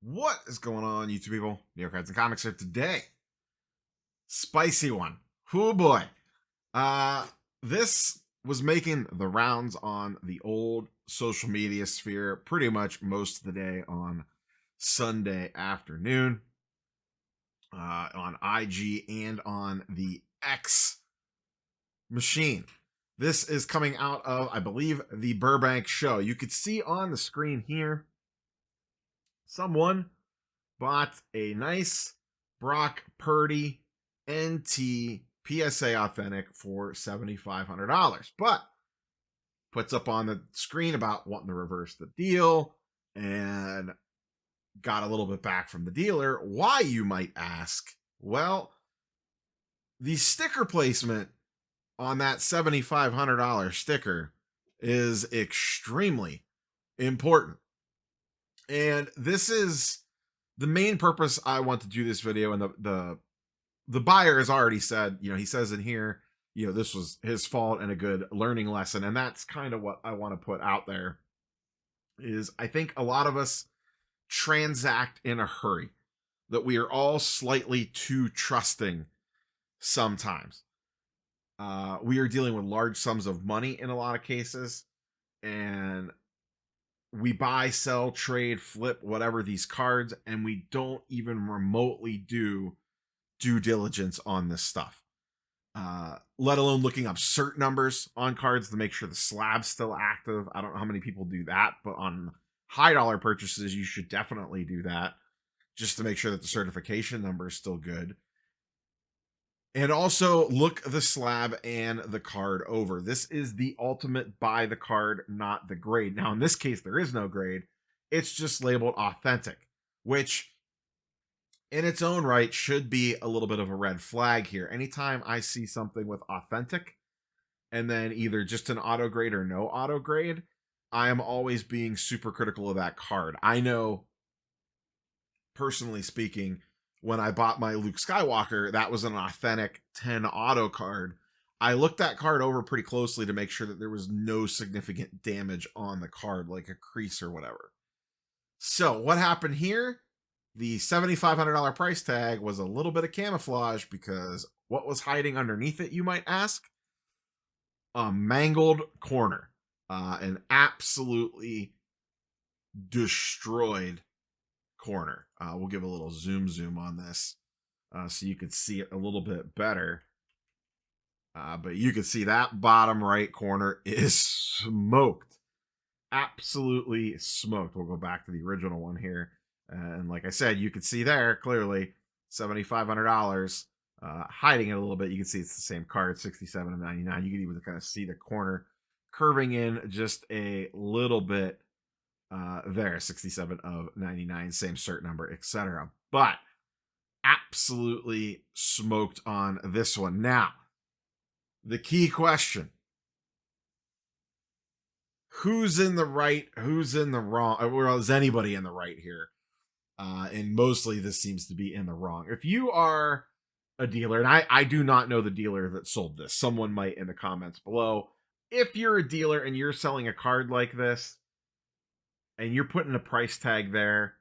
What is going on, YouTube people? New York Cards and Comics here today. Spicy one. Oh boy. This was making the rounds on the old social media sphere pretty much most of the day on Sunday afternoon. On IG and on the X machine. This is coming out of, I believe, the Burbank show. You could see on the screen here someone bought a nice Brock Purdy NT PSA Authentic for $7,500, but puts up on the screen about wanting to reverse the deal and got a little bit back from the dealer. Why, you might ask? Well, the sticker placement on that $7,500 sticker is extremely important. And this is the main purpose I want to do this video. And the buyer has already said, he says in here, this was his fault and a good learning lesson. And that's kind of what I want to put out there is I think a lot of us transact in a hurry, that we are all slightly too trusting sometimes. We are dealing with large sums of money in a lot of cases, and we buy, sell, trade, flip, whatever these cards, and we don't even remotely do due diligence on this stuff. Let alone looking up cert numbers on cards to make sure the slab's still active. I don't know how many people do that, but on high dollar purchases, you should definitely do that just to make sure that the certification number is still good. And also look the slab and the card over. This is the ultimate buy the card, not the grade. Now, in this case, there is no grade. It's just labeled authentic, which in its own right should be a little bit of a red flag here. Anytime I see something with authentic and then either just an auto grade or no auto grade, I am always being super critical of that card. I know, personally speaking, when I bought my Luke Skywalker, that was an authentic 10 auto card. I looked that card over pretty closely to make sure that there was no significant damage on the card, like a crease or whatever. So what happened here? The $7,500 price tag was a little bit of camouflage, because what was hiding underneath it, you might ask? A mangled corner. An absolutely destroyed corner. We'll give a little zoom on this so you can see it a little bit better. But you can see that bottom right corner is smoked. Absolutely smoked. We'll go back to the original one here. And like I said, you can see there clearly $7,500. Hiding it a little bit, you can see it's the same card, 67 of 99. You can even kind of see the corner curving in just a little bit. There, 67 of 99, same cert number, etc. But absolutely smoked on this one. Now, the key question: who's in the right? Who's in the wrong? Or is anybody in the right here? And mostly this seems to be in the wrong. If you are a dealer, and I do not know the dealer that sold this, someone might in the comments below. If you're a dealer and you're selling a card like this, and you're putting a price tag there,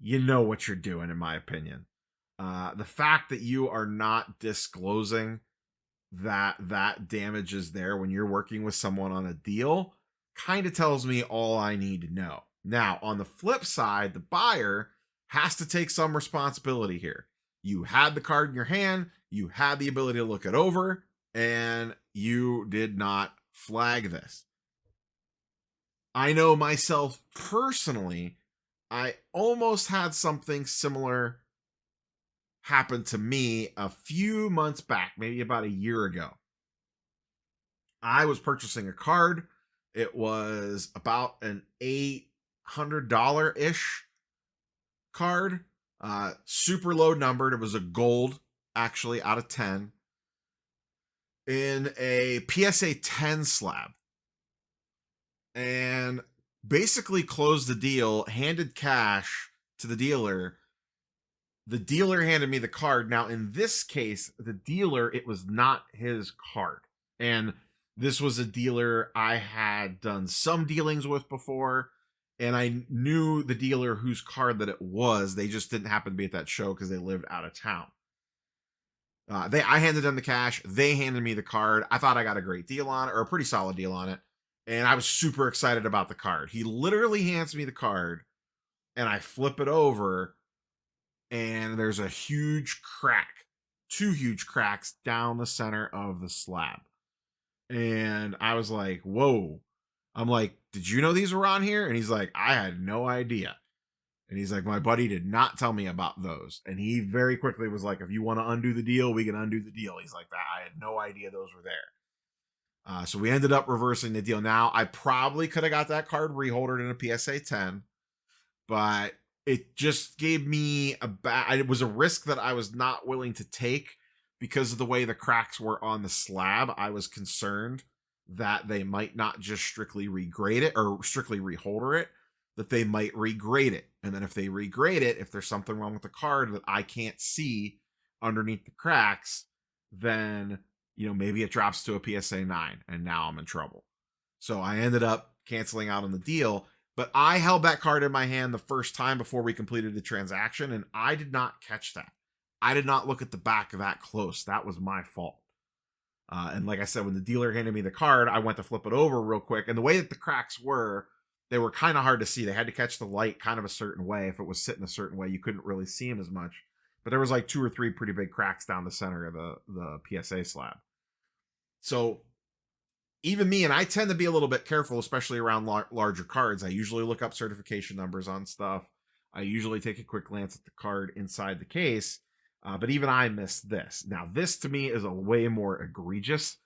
you know what you're doing, in my opinion. The fact that you are not disclosing that damage is there when you're working with someone on a deal kind of tells me all I need to know. Now, on the flip side, the buyer has to take some responsibility here. You had the card in your hand, you had the ability to look it over, and you did not flag this. I know myself personally, I almost had something similar happen to me a few months back, maybe about a year ago. I was purchasing a card. It was about an $800-ish card. Super low numbered. It was a gold, actually, out of 10. In a PSA 10 slab. And basically closed the deal, handed cash to the dealer. The dealer handed me the card. Now, in this case, the dealer, it was not his card. And this was a dealer I had done some dealings with before. And I knew the dealer whose card that it was. They just didn't happen to be at that show because they lived out of town. I handed them the cash. They handed me the card. I thought I got a great deal on it, or a pretty solid deal on it. And I was super excited about the card. He literally hands me the card, and I flip it over, and there's a huge crack, 2 huge cracks down the center of the slab. And I was like, whoa. I'm like, did you know these were on here? And he's like, I had no idea. And he's like, my buddy did not tell me about those. And he very quickly was like, if you want to undo the deal, we can undo the deal. He's like, that I had no idea those were there. So we ended up reversing the deal. Now, I probably could have got that card reholdered in a PSA 10, but it just gave me it was a risk that I was not willing to take because of the way the cracks were on the slab. I was concerned that they might not just strictly regrade it or strictly reholder it, that they might regrade it. And then if they regrade it, if there's something wrong with the card that I can't see underneath the cracks, then, maybe it drops to a PSA 9 and now I'm in trouble. So I ended up canceling out on the deal, but I held that card in my hand the first time before we completed the transaction, and I did not catch that. I did not look at the back that close. That was my fault. And like I said, when the dealer handed me the card, I went to flip it over real quick. And the way that the cracks were, they were kind of hard to see. They had to catch the light kind of a certain way. If it was sitting a certain way, you couldn't really see them as much. But there was like 2 or 3 pretty big cracks down the center of the PSA slab. So even me, and I tend to be a little bit careful, especially around larger cards. I usually look up certification numbers on stuff. I usually take a quick glance at the card inside the case. But even I missed this. Now, this to me is a way more egregious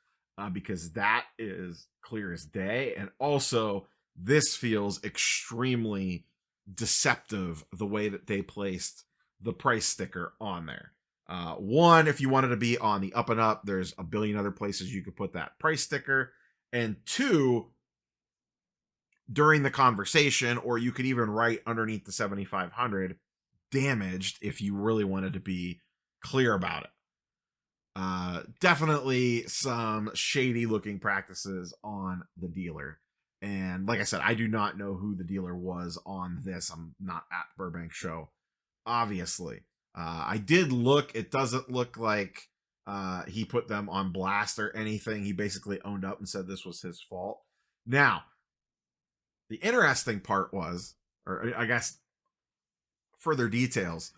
because that is clear as day. And also, this feels extremely deceptive the way that they placed the price sticker on there. One, if you wanted to be on the up and up, there's a billion other places you could put that price sticker. And 2, during the conversation, or you could even write underneath the 7,500 damaged if you really wanted to be clear about it. Definitely some shady looking practices on the dealer. And like I said, I do not know who the dealer was on this. I'm not at Burbank show, obviously. I did look. It doesn't look like he put them on blast or anything. He basically owned up and said this was his fault. Now, the interesting part was, or I guess further details,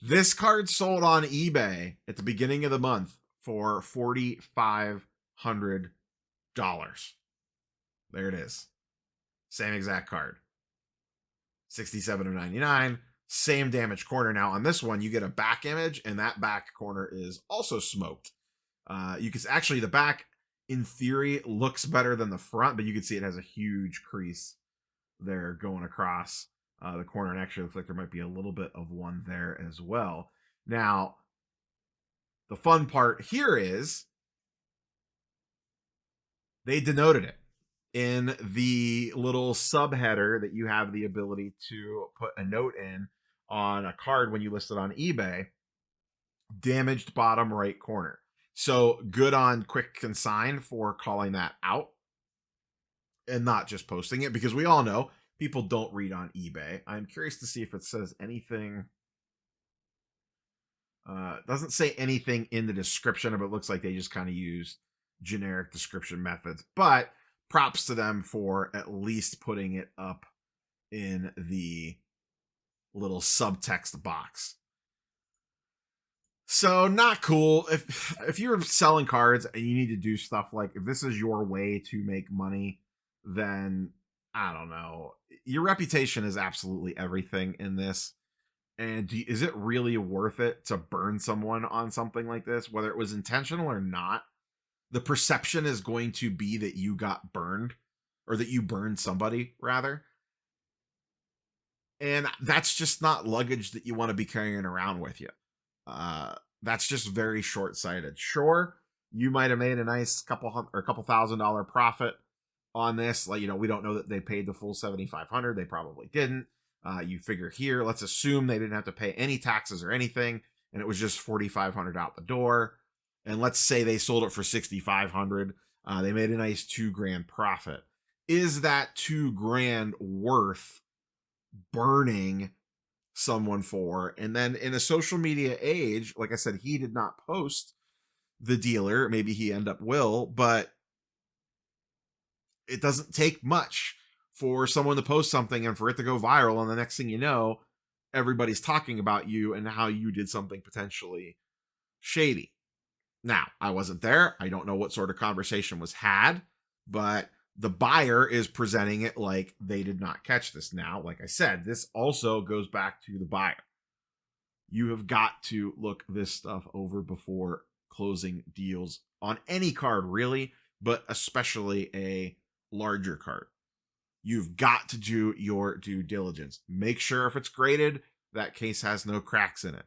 this card sold on eBay at the beginning of the month for $4,500. There it is. Same exact card. 67 of 99. Same damaged corner. Now on this one, you get a back image, and that back corner is also smoked. You can actually, the back in theory looks better than the front, but you can see it has a huge crease there going across the corner, and actually looks like there might be a little bit of one there as well. Now, the fun part here is they denoted it in the little subheader that you have the ability to put a note in on a card when you list it on eBay. Damaged bottom right corner. So good on Quick Consign for calling that out and not just posting it, because we all know people don't read on eBay. I'm curious to see if it says anything. Doesn't say anything in the description, but it looks like they just kind of use generic description methods. But props to them for at least putting it up in the little subtext box. So not cool. If you're selling cards and you need to do stuff like, if this is your way to make money, then I don't know. Your reputation is absolutely everything in this. And is it really worth it to burn someone on something like this, whether it was intentional or not? The perception is going to be that you got burned, or that you burned somebody, rather. And that's just not luggage that you want to be carrying around with you. That's just very short-sighted. Sure, you might have made a nice couple $1,000 profit on this. Like, we don't know that they paid the full $7,500. They probably didn't. You figure here, let's assume they didn't have to pay any taxes or anything, and it was just $4,500 out the door. And let's say they sold it for $6,500. They made a nice $2,000 profit. Is that $2,000 worth burning someone for. And then in a social media age, like I said, he did not post the dealer. Maybe he end up will, but it doesn't take much for someone to post something and for it to go viral. And the next thing you know, everybody's talking about you and how you did something potentially shady. Now, I wasn't there. I don't know what sort of conversation was had, but the buyer is presenting it like they did not catch this. Now, like I said, this also goes back to the buyer. You have got to look this stuff over before closing deals on any card, really, but especially a larger card. You've got to do your due diligence. Make sure if it's graded, that case has no cracks in it.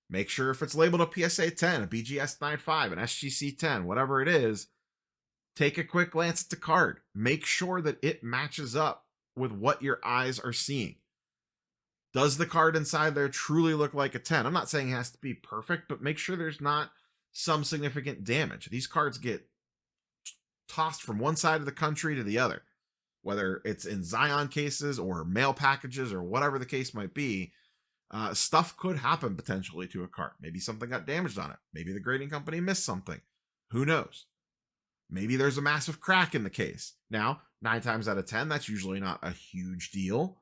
Make sure if it's labeled a PSA 10, a BGS 95, an SGC 10, whatever it is, take a quick glance at the card. Make sure that it matches up with what your eyes are seeing. Does the card inside there truly look like a 10? I'm not saying it has to be perfect, but make sure there's not some significant damage. These cards get tossed from one side of the country to the other, whether it's in Zion cases or mail packages or whatever the case might be. Stuff could happen potentially to a card. Maybe something got damaged on it. Maybe the grading company missed something. Who knows? Maybe there's a massive crack in the case. Now, 9 times out of 10, that's usually not a huge deal.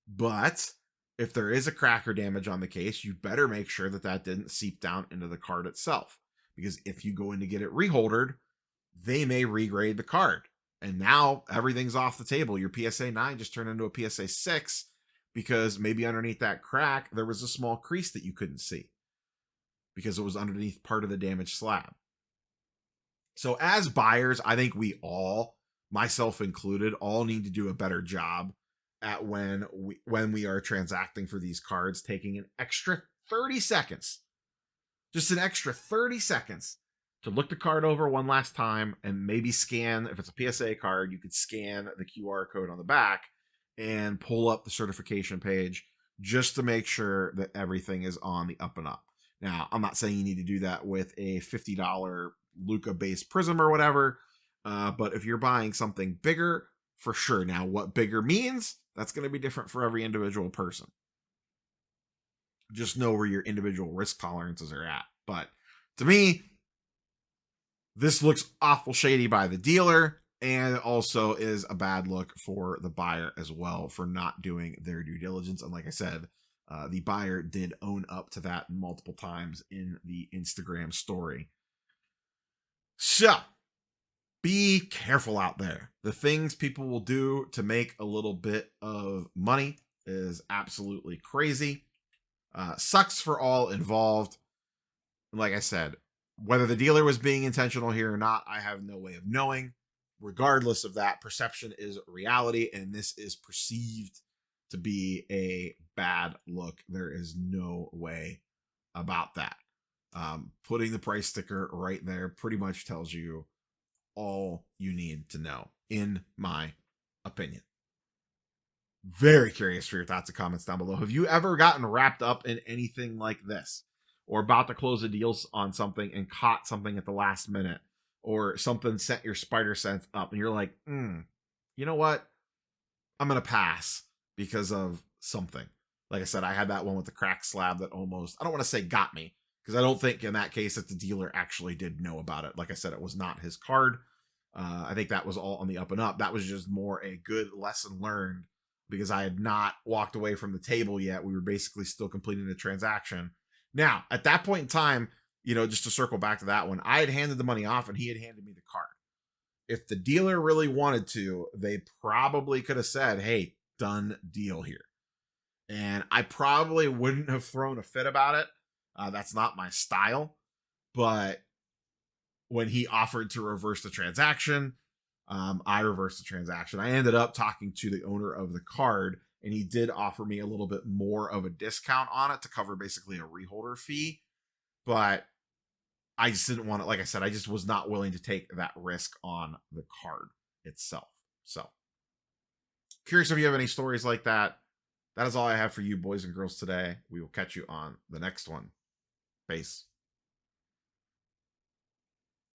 But if there is a crack or damage on the case, you better make sure that that didn't seep down into the card itself. Because if you go in to get it reholdered, they may regrade the card. And now everything's off the table. Your PSA 9 just turned into a PSA 6 because maybe underneath that crack, there was a small crease that you couldn't see because it was underneath part of the damaged slab. So as buyers, I think we all, myself included, all need to do a better job at when we are transacting for these cards, taking an extra 30 seconds, just an extra 30 seconds to look the card over one last time and maybe scan, if it's a PSA card, you could scan the QR code on the back and pull up the certification page just to make sure that everything is on the up and up. Now, I'm not saying you need to do that with a $50 Luca-based prism or whatever, but if you're buying something bigger, for sure. Now, what bigger means, that's going to be different for every individual person. Just know where your individual risk tolerances are at. But to me, this looks awful shady by the dealer, and it also is a bad look for the buyer as well for not doing their due diligence. And like I said, the buyer did own up to that multiple times in the Instagram story. So, be careful out there. The things people will do to make a little bit of money is absolutely crazy. Sucks for all involved. Like I said, whether the dealer was being intentional here or not, I have no way of knowing. Regardless of that, perception is reality, and this is perceived to be a bad look. There is no way about that. Putting the price sticker right there pretty much tells you all you need to know, in my opinion. Very curious for your thoughts and comments down below. Have you ever gotten wrapped up in anything like this? Or about to close a deal on something and caught something at the last minute? Or something sent your spider sense up and you're like, you know what? I'm going to pass because of something. Like I said, I had that one with the cracked slab that almost, I don't want to say got me, because I don't think in that case that the dealer actually did know about it. Like I said, it was not his card. I think that was all on the up and up. That was just more a good lesson learned because I had not walked away from the table yet. We were basically still completing the transaction. Now, at that point in time, just to circle back to that one, I had handed the money off and he had handed me the card. If the dealer really wanted to, they probably could have said, hey, done deal here. And I probably wouldn't have thrown a fit about it. That's not my style. But when he offered to reverse the transaction, I reversed the transaction. I ended up talking to the owner of the card, and he did offer me a little bit more of a discount on it to cover basically a reholder fee. But I just didn't want it. Like I said, I just was not willing to take that risk on the card itself. So, curious if you have any stories like that. That is all I have for you, boys and girls, today. We will catch you on the next one. Peace.